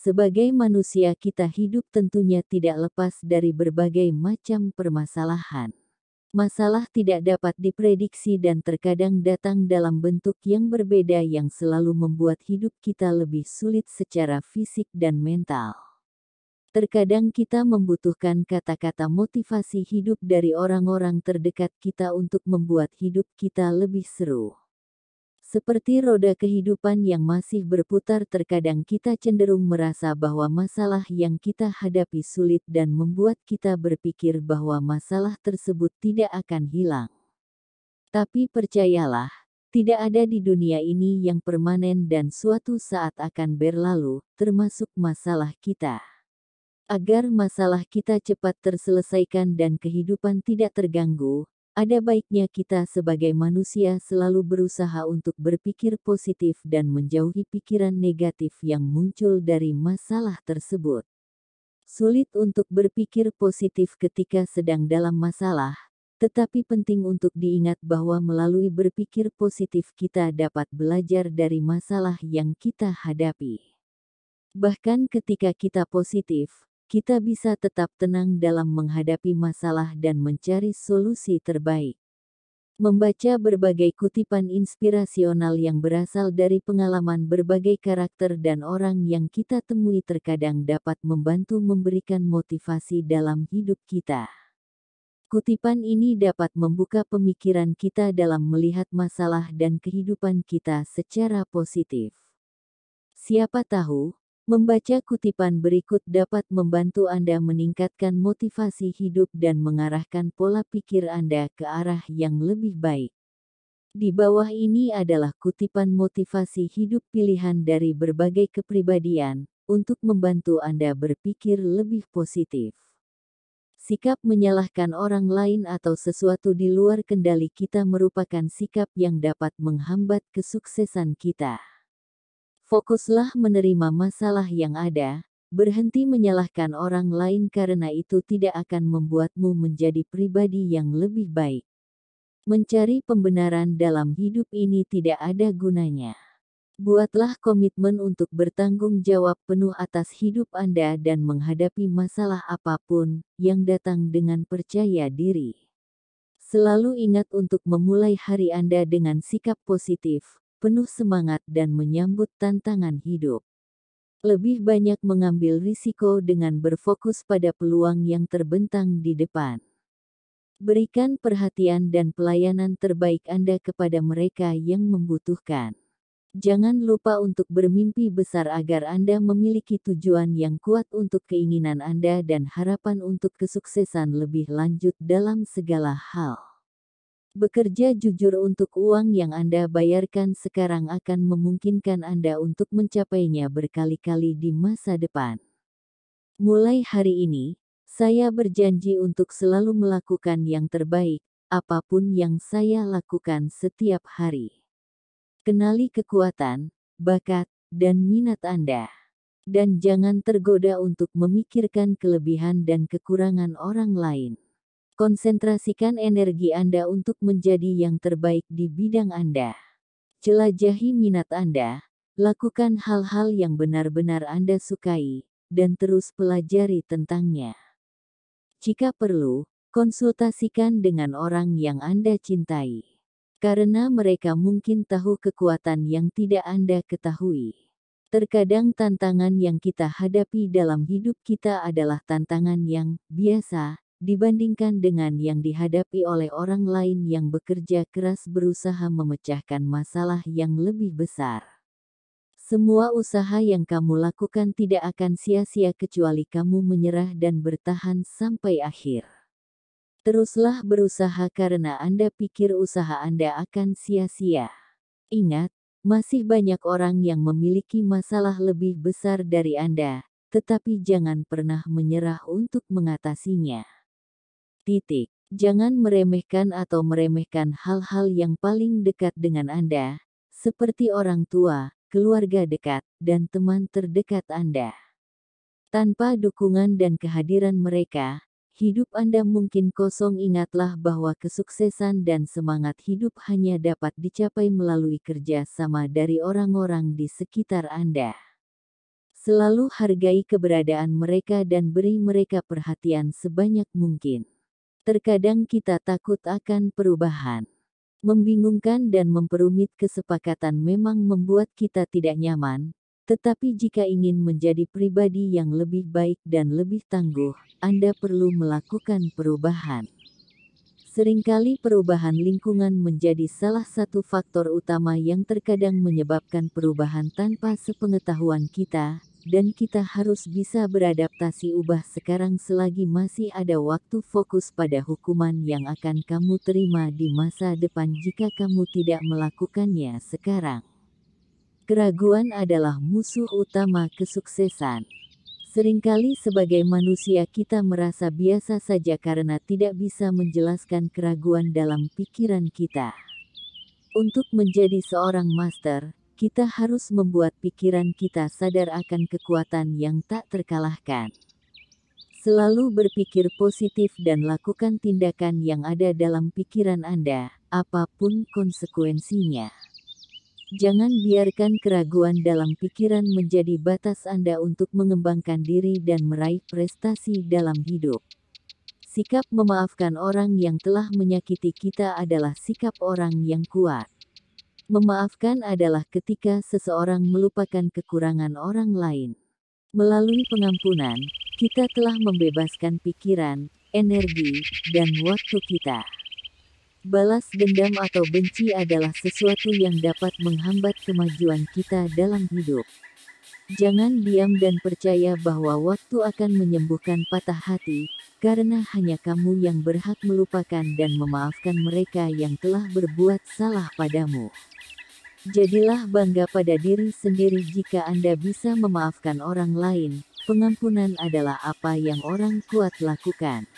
Sebagai manusia kita hidup tentunya tidak lepas dari berbagai macam permasalahan. Masalah tidak dapat diprediksi dan terkadang datang dalam bentuk yang berbeda yang selalu membuat hidup kita lebih sulit secara fisik dan mental. Terkadang kita membutuhkan kata-kata motivasi hidup dari orang-orang terdekat kita untuk membuat hidup kita lebih seru. Seperti roda kehidupan yang masih berputar, terkadang kita cenderung merasa bahwa masalah yang kita hadapi sulit dan membuat kita berpikir bahwa masalah tersebut tidak akan hilang. Tapi percayalah, tidak ada di dunia ini yang permanen dan suatu saat akan berlalu, termasuk masalah kita. Agar masalah kita cepat terselesaikan dan kehidupan tidak terganggu, ada baiknya kita sebagai manusia selalu berusaha untuk berpikir positif dan menjauhi pikiran negatif yang muncul dari masalah tersebut. Sulit untuk berpikir positif ketika sedang dalam masalah, tetapi penting untuk diingat bahwa melalui berpikir positif kita dapat belajar dari masalah yang kita hadapi. Bahkan ketika kita positif, kita bisa tetap tenang dalam menghadapi masalah dan mencari solusi terbaik. Membaca berbagai kutipan inspirasional yang berasal dari pengalaman berbagai karakter dan orang yang kita temui terkadang dapat membantu memberikan motivasi dalam hidup kita. Kutipan ini dapat membuka pemikiran kita dalam melihat masalah dan kehidupan kita secara positif. Siapa tahu, membaca kutipan berikut dapat membantu Anda meningkatkan motivasi hidup dan mengarahkan pola pikir Anda ke arah yang lebih baik. Di bawah ini adalah kutipan motivasi hidup pilihan dari berbagai kepribadian, untuk membantu Anda berpikir lebih positif. Sikap menyalahkan orang lain atau sesuatu di luar kendali kita merupakan sikap yang dapat menghambat kesuksesan kita. Fokuslah menerima masalah yang ada, berhenti menyalahkan orang lain karena itu tidak akan membuatmu menjadi pribadi yang lebih baik. Mencari pembenaran dalam hidup ini tidak ada gunanya. Buatlah komitmen untuk bertanggung jawab penuh atas hidup Anda dan menghadapi masalah apapun yang datang dengan percaya diri. Selalu ingat untuk memulai hari Anda dengan sikap positif, penuh semangat dan menyambut tantangan hidup. Lebih banyak mengambil risiko dengan berfokus pada peluang yang terbentang di depan. Berikan perhatian dan pelayanan terbaik Anda kepada mereka yang membutuhkan. Jangan lupa untuk bermimpi besar agar Anda memiliki tujuan yang kuat untuk keinginan Anda dan harapan untuk kesuksesan lebih lanjut dalam segala hal. Bekerja jujur untuk uang yang Anda bayarkan sekarang akan memungkinkan Anda untuk mencapainya berkali-kali di masa depan. Mulai hari ini, saya berjanji untuk selalu melakukan yang terbaik, apapun yang saya lakukan setiap hari. Kenali kekuatan, bakat, dan minat Anda. Dan jangan tergoda untuk memikirkan kelebihan dan kekurangan orang lain. Konsentrasikan energi Anda untuk menjadi yang terbaik di bidang Anda. Jelajahi minat Anda, lakukan hal-hal yang benar-benar Anda sukai, dan terus pelajari tentangnya. Jika perlu, konsultasikan dengan orang yang Anda cintai. Karena mereka mungkin tahu kekuatan yang tidak Anda ketahui. Terkadang tantangan yang kita hadapi dalam hidup kita adalah tantangan yang biasa, dibandingkan dengan yang dihadapi oleh orang lain yang bekerja keras berusaha memecahkan masalah yang lebih besar. Semua usaha yang kamu lakukan tidak akan sia-sia kecuali kamu menyerah dan bertahan sampai akhir. Teruslah berusaha karena Anda pikir usaha Anda akan sia-sia. Ingat, masih banyak orang yang memiliki masalah lebih besar dari Anda, tetapi jangan pernah menyerah untuk mengatasinya. Jangan meremehkan atau meremehkan hal-hal yang paling dekat dengan Anda, seperti orang tua, keluarga dekat, dan teman terdekat Anda. Tanpa dukungan dan kehadiran mereka, hidup Anda mungkin kosong. Ingatlah bahwa kesuksesan dan semangat hidup hanya dapat dicapai melalui kerja sama dari orang-orang di sekitar Anda. Selalu hargai keberadaan mereka dan beri mereka perhatian sebanyak mungkin. Terkadang kita takut akan perubahan. Membingungkan dan memperumit kesepakatan memang membuat kita tidak nyaman, tetapi jika ingin menjadi pribadi yang lebih baik dan lebih tangguh, Anda perlu melakukan perubahan. Seringkali perubahan lingkungan menjadi salah satu faktor utama yang terkadang menyebabkan perubahan tanpa sepengetahuan kita, dan kita harus bisa beradaptasi ubah sekarang selagi masih ada waktu. Fokus pada hukuman yang akan kamu terima di masa depan jika kamu tidak melakukannya sekarang. Keraguan adalah musuh utama kesuksesan. Seringkali sebagai manusia kita merasa biasa saja karena tidak bisa menjelaskan keraguan dalam pikiran kita. Untuk menjadi seorang master, kita harus membuat pikiran kita sadar akan kekuatan yang tak terkalahkan. Selalu berpikir positif dan lakukan tindakan yang ada dalam pikiran Anda, apapun konsekuensinya. Jangan biarkan keraguan dalam pikiran menjadi batas Anda untuk mengembangkan diri dan meraih prestasi dalam hidup. Sikap memaafkan orang yang telah menyakiti kita adalah sikap orang yang kuat. Memaafkan adalah ketika seseorang melupakan kekurangan orang lain. Melalui pengampunan, kita telah membebaskan pikiran, energi, dan waktu kita. Balas dendam atau benci adalah sesuatu yang dapat menghambat kemajuan kita dalam hidup. Jangan diam dan percaya bahwa waktu akan menyembuhkan patah hati, karena hanya kamu yang berhak melupakan dan memaafkan mereka yang telah berbuat salah padamu. Jadilah bangga pada diri sendiri jika Anda bisa memaafkan orang lain. Pengampunan adalah apa yang orang kuat lakukan.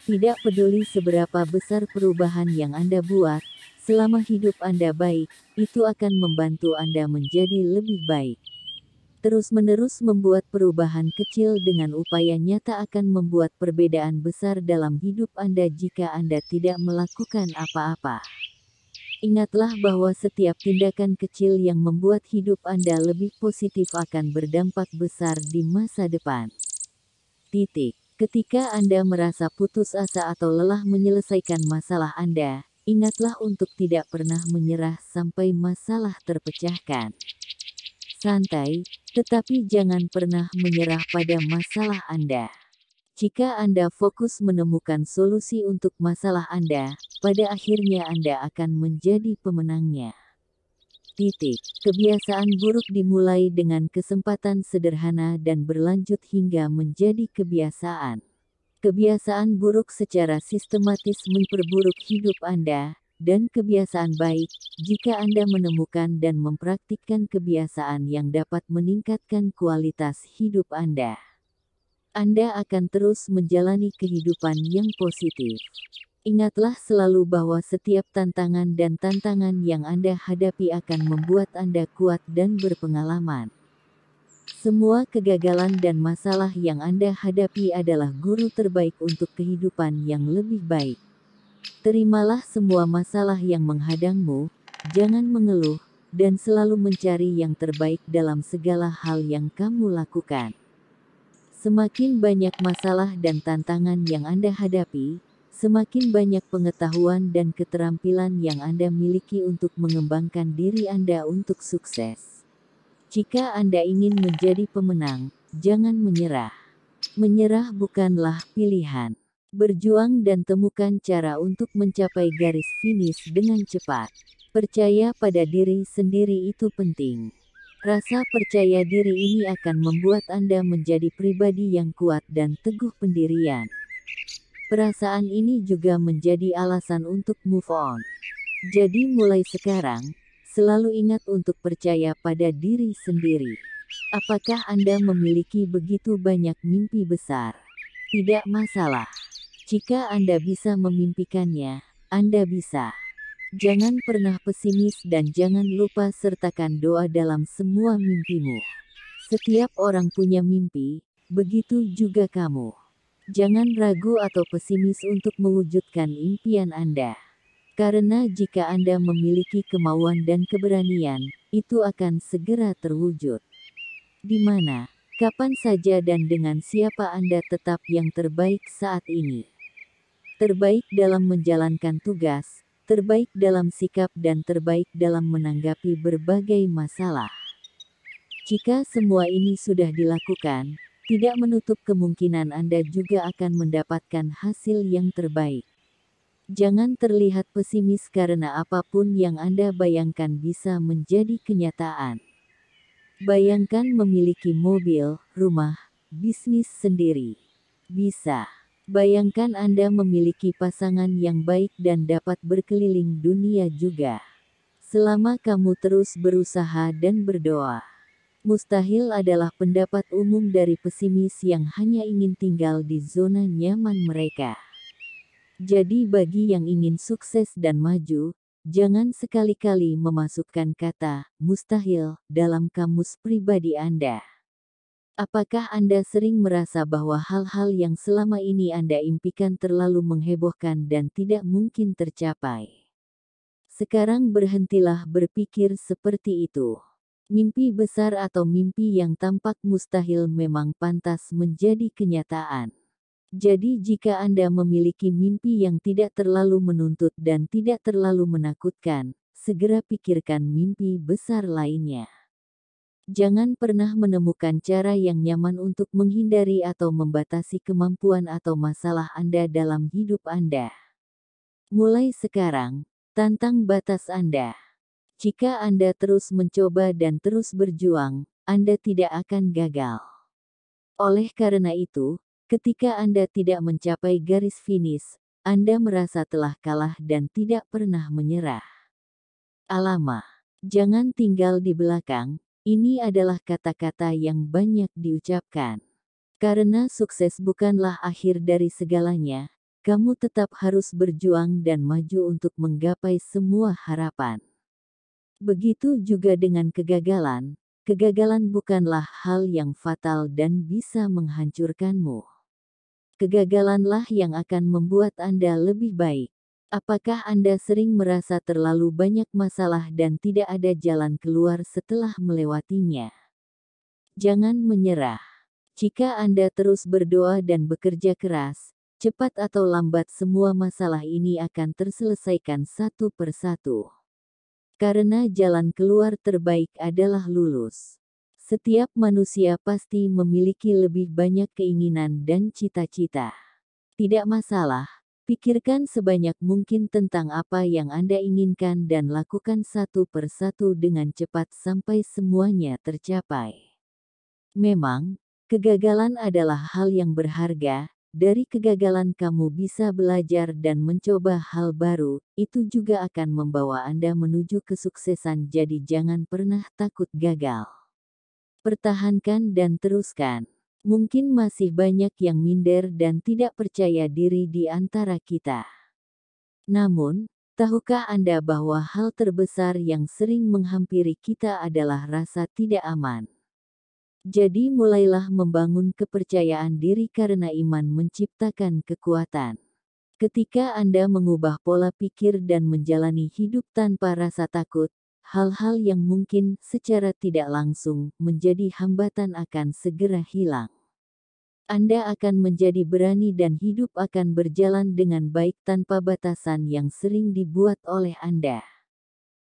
Tidak peduli seberapa besar perubahan yang Anda buat, selama hidup Anda baik, itu akan membantu Anda menjadi lebih baik. Terus-menerus membuat perubahan kecil dengan upaya nyata akan membuat perbedaan besar dalam hidup Anda jika Anda tidak melakukan apa-apa. Ingatlah bahwa setiap tindakan kecil yang membuat hidup Anda lebih positif akan berdampak besar di masa depan. Ketika Anda merasa putus asa atau lelah menyelesaikan masalah Anda, ingatlah untuk tidak pernah menyerah sampai masalah terpecahkan. Santai, tetapi jangan pernah menyerah pada masalah Anda. Jika Anda fokus menemukan solusi untuk masalah Anda, pada akhirnya Anda akan menjadi pemenangnya. Kebiasaan buruk dimulai dengan kesempatan sederhana dan berlanjut hingga menjadi kebiasaan. Kebiasaan buruk secara sistematis memperburuk hidup Anda, dan kebiasaan baik, jika Anda menemukan dan mempraktikkan kebiasaan yang dapat meningkatkan kualitas hidup Anda. Anda akan terus menjalani kehidupan yang positif. Ingatlah selalu bahwa setiap tantangan dan tantangan yang Anda hadapi akan membuat Anda kuat dan berpengalaman. Semua kegagalan dan masalah yang Anda hadapi adalah guru terbaik untuk kehidupan yang lebih baik. Terimalah semua masalah yang menghadangmu, jangan mengeluh, dan selalu mencari yang terbaik dalam segala hal yang kamu lakukan. Semakin banyak masalah dan tantangan yang Anda hadapi, semakin banyak pengetahuan dan keterampilan yang Anda miliki untuk mengembangkan diri Anda untuk sukses. Jika Anda ingin menjadi pemenang, jangan menyerah. Menyerah bukanlah pilihan. Berjuang dan temukan cara untuk mencapai garis finish dengan cepat. Percaya pada diri sendiri itu penting. Rasa percaya diri ini akan membuat Anda menjadi pribadi yang kuat dan teguh pendirian. Perasaan ini juga menjadi alasan untuk move on. Jadi mulai sekarang, selalu ingat untuk percaya pada diri sendiri. Apakah Anda memiliki begitu banyak mimpi besar? Tidak masalah. Jika Anda bisa memimpikannya, Anda bisa. Jangan pernah pesimis dan jangan lupa sertakan doa dalam semua mimpimu. Setiap orang punya mimpi, begitu juga kamu. Jangan ragu atau pesimis untuk mewujudkan impian Anda. Karena jika Anda memiliki kemauan dan keberanian, itu akan segera terwujud. Di mana, kapan saja dan dengan siapa Anda tetap yang terbaik saat ini. Terbaik dalam menjalankan tugas, terbaik dalam sikap dan terbaik dalam menanggapi berbagai masalah. Jika semua ini sudah dilakukan, tidak menutup kemungkinan Anda juga akan mendapatkan hasil yang terbaik. Jangan terlihat pesimis karena apapun yang Anda bayangkan bisa menjadi kenyataan. Bayangkan memiliki mobil, rumah, bisnis sendiri. Bisa. Bayangkan Anda memiliki pasangan yang baik dan dapat berkeliling dunia juga. Selama kamu terus berusaha dan berdoa. Mustahil adalah pendapat umum dari pesimis yang hanya ingin tinggal di zona nyaman mereka. Jadi bagi yang ingin sukses dan maju, jangan sekali-kali memasukkan kata "mustahil" dalam kamus pribadi Anda. Apakah Anda sering merasa bahwa hal-hal yang selama ini Anda impikan terlalu menghebohkan dan tidak mungkin tercapai? Sekarang berhentilah berpikir seperti itu. Mimpi besar atau mimpi yang tampak mustahil memang pantas menjadi kenyataan. Jadi jika Anda memiliki mimpi yang tidak terlalu menuntut dan tidak terlalu menakutkan, segera pikirkan mimpi besar lainnya. Jangan pernah menemukan cara yang nyaman untuk menghindari atau membatasi kemampuan atau masalah Anda dalam hidup Anda. Mulai sekarang, tantang batas Anda. Jika Anda terus mencoba dan terus berjuang, Anda tidak akan gagal. Oleh karena itu, ketika Anda tidak mencapai garis finish, Anda merasa telah kalah dan tidak pernah menyerah. Alamak, jangan tinggal di belakang. Ini adalah kata-kata yang banyak diucapkan. Karena sukses bukanlah akhir dari segalanya, kamu tetap harus berjuang dan maju untuk menggapai semua harapan. Begitu juga dengan kegagalan. Kegagalan bukanlah hal yang fatal dan bisa menghancurkanmu. Kegagalanlah yang akan membuat Anda lebih baik. Apakah Anda sering merasa terlalu banyak masalah dan tidak ada jalan keluar setelah melewatinya? Jangan menyerah. Jika Anda terus berdoa dan bekerja keras, cepat atau lambat semua masalah ini akan terselesaikan satu persatu. Karena jalan keluar terbaik adalah lulus. Setiap manusia pasti memiliki lebih banyak keinginan dan cita-cita. Tidak masalah, pikirkan sebanyak mungkin tentang apa yang Anda inginkan dan lakukan satu persatu dengan cepat sampai semuanya tercapai. Memang, kegagalan adalah hal yang berharga. Dari kegagalan kamu bisa belajar dan mencoba hal baru, itu juga akan membawa Anda menuju kesuksesan, jadi jangan pernah takut gagal. Pertahankan dan teruskan. Mungkin masih banyak yang minder dan tidak percaya diri di antara kita. Namun, tahukah Anda bahwa hal terbesar yang sering menghampiri kita adalah rasa tidak aman? Jadi mulailah membangun kepercayaan diri karena iman menciptakan kekuatan. Ketika Anda mengubah pola pikir dan menjalani hidup tanpa rasa takut, hal-hal yang mungkin secara tidak langsung menjadi hambatan akan segera hilang. Anda akan menjadi berani dan hidup akan berjalan dengan baik tanpa batasan yang sering dibuat oleh Anda.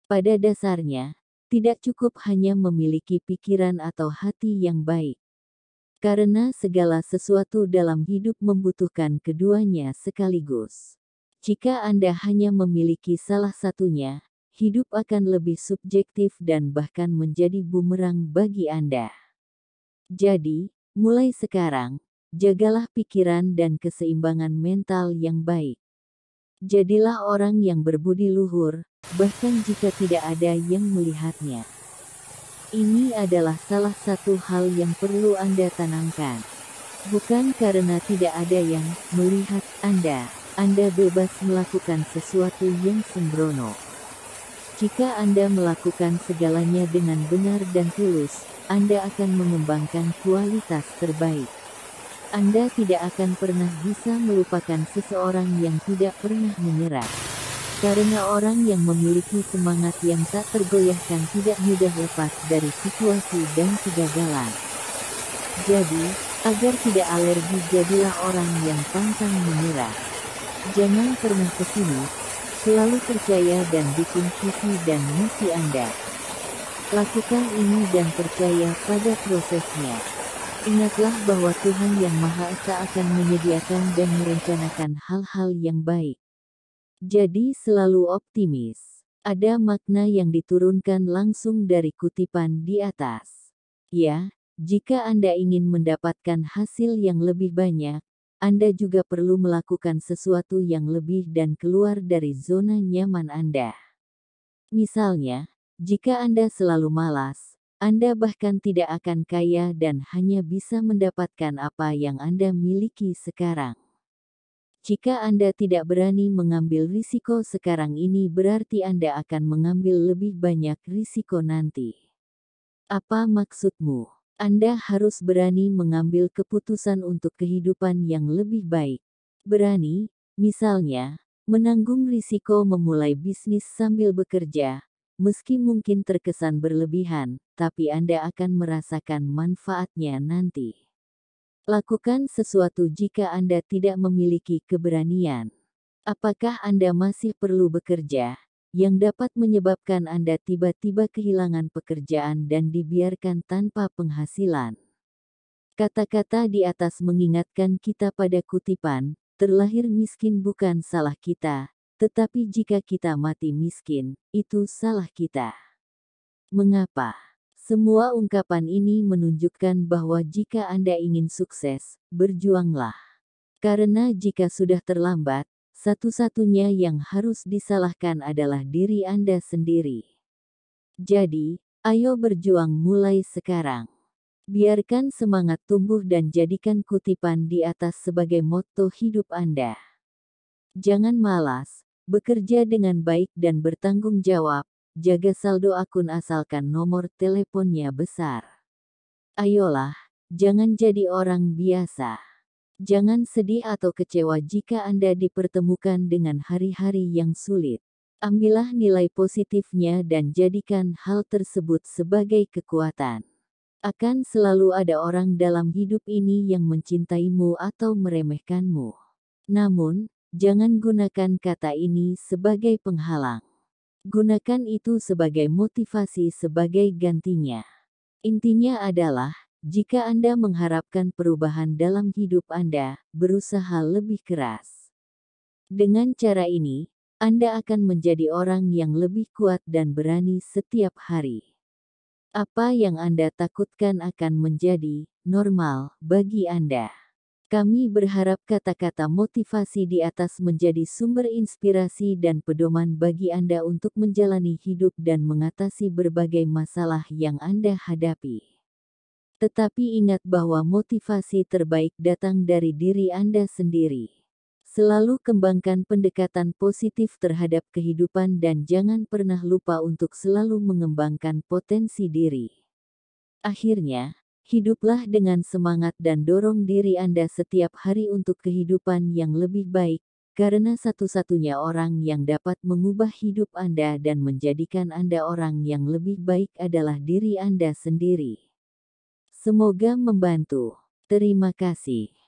Pada dasarnya, tidak cukup hanya memiliki pikiran atau hati yang baik. Karena segala sesuatu dalam hidup membutuhkan keduanya sekaligus. Jika Anda hanya memiliki salah satunya, hidup akan lebih subjektif dan bahkan menjadi bumerang bagi Anda. Jadi, mulai sekarang, jagalah pikiran dan keseimbangan mental yang baik. Jadilah orang yang berbudi luhur, bahkan jika tidak ada yang melihatnya. Ini adalah salah satu hal yang perlu Anda tanamkan. Bukan karena tidak ada yang melihat Anda bebas melakukan sesuatu yang sembrono. Jika Anda melakukan segalanya dengan benar dan tulus, Anda akan mengembangkan kualitas terbaik. Anda tidak akan pernah bisa melupakan seseorang yang tidak pernah menyerah. Karena orang yang memiliki semangat yang tak tergoyahkan tidak mudah lepas dari situasi dan kegagalan. Jadi, agar tidak alergi jadilah orang yang pantang menyerah. Jangan pernah pesimis, selalu percaya dan dukung visi dan misi Anda. Lakukan ini dan percaya pada prosesnya. Ingatlah bahwa Tuhan Yang Maha Esa akan menyediakan dan merencanakan hal-hal yang baik. Jadi selalu optimis. Ada makna yang diturunkan langsung dari kutipan di atas. Ya, jika Anda ingin mendapatkan hasil yang lebih banyak, Anda juga perlu melakukan sesuatu yang lebih dan keluar dari zona nyaman Anda. Misalnya, jika Anda selalu malas, Anda bahkan tidak akan kaya dan hanya bisa mendapatkan apa yang Anda miliki sekarang. Jika Anda tidak berani mengambil risiko sekarang ini berarti Anda akan mengambil lebih banyak risiko nanti. Apa maksudmu? Anda harus berani mengambil keputusan untuk kehidupan yang lebih baik. Berani, misalnya, menanggung risiko memulai bisnis sambil bekerja, meski mungkin terkesan berlebihan, tapi Anda akan merasakan manfaatnya nanti. Lakukan sesuatu jika Anda tidak memiliki keberanian. Apakah Anda masih perlu bekerja, yang dapat menyebabkan Anda tiba-tiba kehilangan pekerjaan dan dibiarkan tanpa penghasilan? Kata-kata di atas mengingatkan kita pada kutipan, terlahir miskin bukan salah kita, tetapi jika kita mati miskin, itu salah kita. Mengapa? Semua ungkapan ini menunjukkan bahwa jika Anda ingin sukses, berjuanglah. Karena jika sudah terlambat, satu-satunya yang harus disalahkan adalah diri Anda sendiri. Jadi, ayo berjuang mulai sekarang. Biarkan semangat tumbuh dan jadikan kutipan di atas sebagai motto hidup Anda. Jangan malas, bekerja dengan baik dan bertanggung jawab. Jaga saldo akun asalkan nomor teleponnya besar. Ayolah, jangan jadi orang biasa. Jangan sedih atau kecewa jika Anda dipertemukan dengan hari-hari yang sulit. Ambillah nilai positifnya dan jadikan hal tersebut sebagai kekuatan. Akan selalu ada orang dalam hidup ini yang mencintaimu atau meremehkanmu. Namun, jangan gunakan kata ini sebagai penghalang. Gunakan itu sebagai motivasi sebagai gantinya. Intinya adalah, jika Anda mengharapkan perubahan dalam hidup Anda, berusaha lebih keras. Dengan cara ini, Anda akan menjadi orang yang lebih kuat dan berani setiap hari. Apa yang Anda takutkan akan menjadi normal bagi Anda. Kami berharap kata-kata motivasi di atas menjadi sumber inspirasi dan pedoman bagi Anda untuk menjalani hidup dan mengatasi berbagai masalah yang Anda hadapi. Tetapi ingat bahwa motivasi terbaik datang dari diri Anda sendiri. Selalu kembangkan pendekatan positif terhadap kehidupan dan jangan pernah lupa untuk selalu mengembangkan potensi diri. Akhirnya, hiduplah dengan semangat dan dorong diri Anda setiap hari untuk kehidupan yang lebih baik, karena satu-satunya orang yang dapat mengubah hidup Anda dan menjadikan Anda orang yang lebih baik adalah diri Anda sendiri. Semoga membantu. Terima kasih.